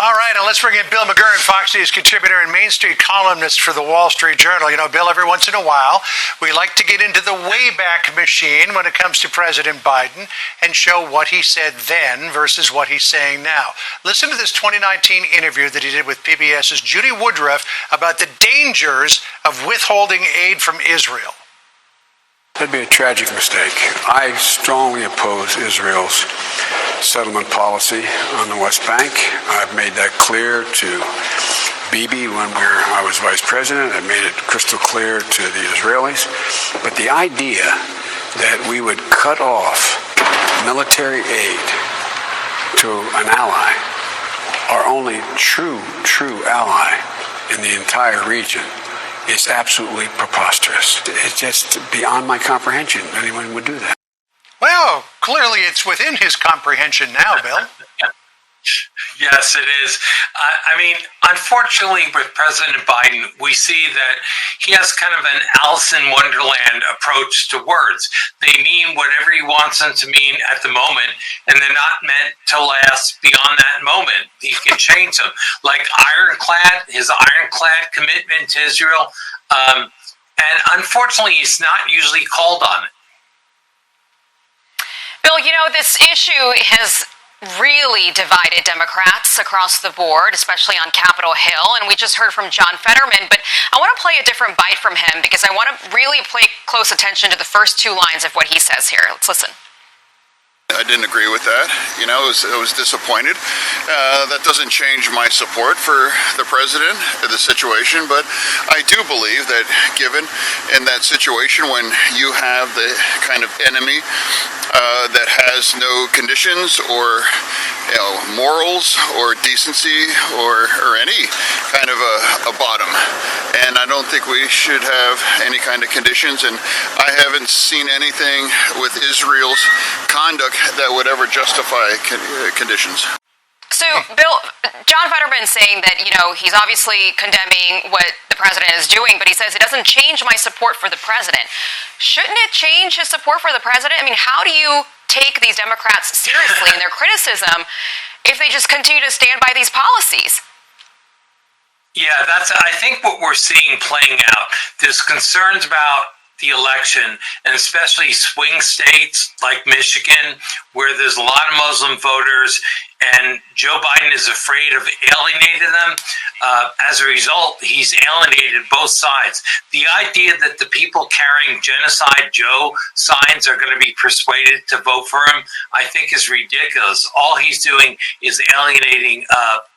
All right, now let's bring in Bill McGurn, Fox News contributor and Main Street columnist for the Wall Street Journal. You know, Bill, every once in a while, we like to get into the Wayback Machine when it comes to President Biden and show what he said then versus what he's saying now. Listen to this 2019 interview that he did with PBS's Judy Woodruff about the dangers of withholding aid from Israel. That'd be a tragic mistake. I strongly oppose Israel's settlement policy on the West Bank. I've made that clear to Bibi when I was vice president. I made it crystal clear to the Israelis. But the idea that we would cut off military aid to an ally, our only true ally in the entire region, is absolutely preposterous. It's just beyond my comprehension. Anyone would do that. Well, clearly it's within his comprehension now, Bill. Yes, it is. I mean, unfortunately, with President Biden, we see that he has kind of an Alice in Wonderland approach to words. They mean whatever he wants them to mean at the moment, and they're not meant to last beyond that moment. He can change them. Like his ironclad commitment to Israel. And unfortunately, he's not usually called on it. Bill, you know, this issue has really divided Democrats across the board, especially on Capitol Hill. And we just heard from John Fetterman, but I want to play a different bite from him because I want to really pay close attention to the first two lines of what he says here. Let's listen. I didn't agree with that. You know, I was disappointed. That doesn't change my support for the president or the situation, but I do believe that given in that situation when you have the kind of enemy that has no conditions or morals or decency or any kind of a bottom, and I don't think we should have any kind of conditions, and I haven't seen anything with Israel's conduct that would ever justify conditions. So, Bill, John Fetterman saying that, you know, he's obviously condemning what the president is doing, but he says it doesn't change my support for the president. Shouldn't it change his support for the president? I mean, how do you take these Democrats seriously in their criticism if they just continue to stand by these policies? Yeah, I think what we're seeing playing out. There's concerns about the election, and especially swing states like Michigan, where there's a lot of Muslim voters, and Joe Biden is afraid of alienating them. As a result, he's alienated both sides. The idea that the people carrying Genocide Joe signs are going to be persuaded to vote for him, I think is ridiculous. All he's doing is alienating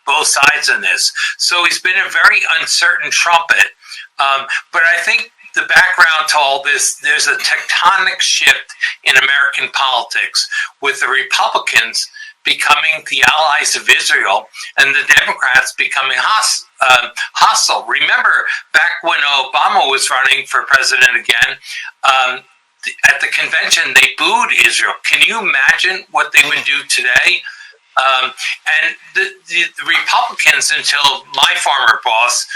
both sides in this. So he's been a very uncertain trumpet. But I think the background to all this, there's a tectonic shift in American politics with the Republicans becoming the allies of Israel and the Democrats becoming hostile. Remember, back when Obama was running for president again, at the convention, they booed Israel. Can you imagine what they would do today? And the Republicans, until my former boss,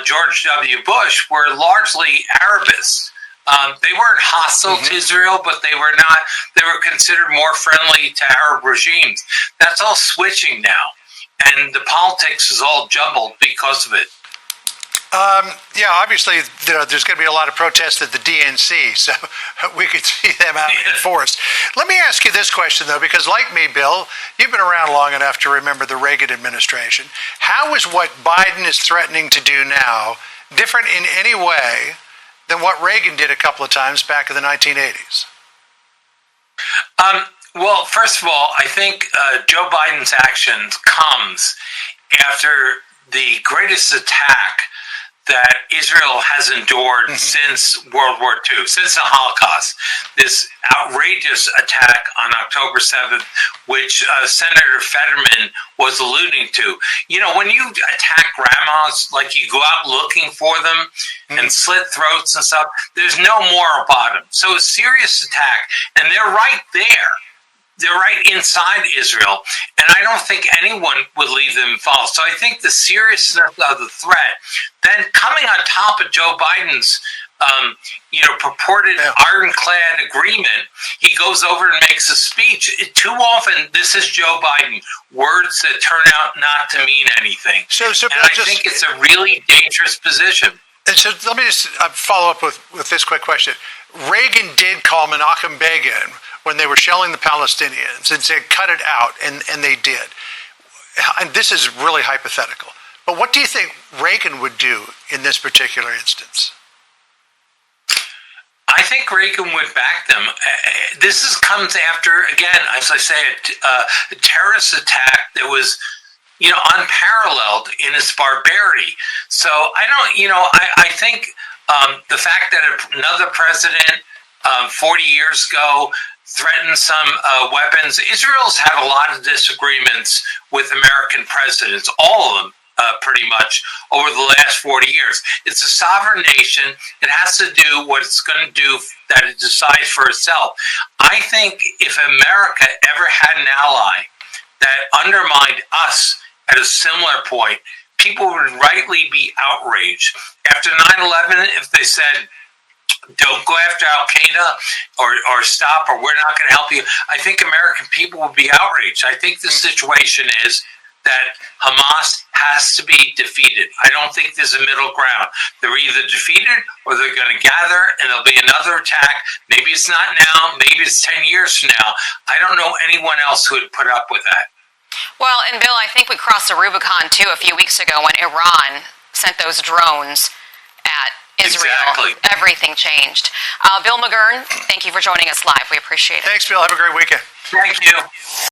George W. Bush, were largely Arabists. They weren't hostile to Israel, but they were considered more friendly to Arab regimes. That's all switching now. And the politics is all jumbled because of it. Yeah, obviously, there's going to be a lot of protests at the DNC, so we could see them out in force. Let me ask you this question, though, because like me, Bill, you've been around long enough to remember the Reagan administration. How is what Biden is threatening to do now different in any way than what Reagan did a couple of times back in the 1980s? Well, first of all, I think Joe Biden's actions comes after the greatest attack that Israel has endured since World War II, since the Holocaust. This outrageous attack on October 7th, which Senator Fetterman was alluding to. You know, when you attack grandmas, like you go out looking for them and slit throats and stuff, there's no moral bottom. So a serious attack, and they're right there. They're right inside Israel, and I don't think anyone would leave them involved. So I think the seriousness of the threat, then coming on top of Joe Biden's purported ironclad agreement, he goes over and makes a speech. Too often, this is Joe Biden, words that turn out not to mean anything. So and I think it's a really dangerous position. And so let me just follow up with this quick question. Reagan did call Menachem Begin when they were shelling the Palestinians and said, cut it out, and they did. And this is really hypothetical. But what do you think Reagan would do in this particular instance? I think Reagan would back them. Comes after, again, as I say, a terrorist attack that was, unparalleled in its barbarity. So I think the fact that another president 40 years ago threatened some weapons. Israel's had a lot of disagreements with American presidents, all of them. Pretty much over the last 40 years. It's a sovereign nation. It has to do what it's going to do that it decides for itself. I think if America ever had an ally that undermined us at a similar point, people would rightly be outraged. After 9/11, if they said, don't go after Al-Qaeda or stop, or we're not going to help you, I think American people would be outraged. I think the situation is that Hamas has to be defeated. I don't think there's a middle ground. They're either defeated or they're going to gather and there'll be another attack. Maybe it's not now. Maybe it's 10 years from now. I don't know anyone else who would put up with that. Well, and Bill, I think we crossed the Rubicon, too, a few weeks ago when Iran sent those drones at Israel. Exactly. Everything changed. Bill McGurn, thank you for joining us live. We appreciate it. Thanks, Bill. Have a great weekend. Thank you.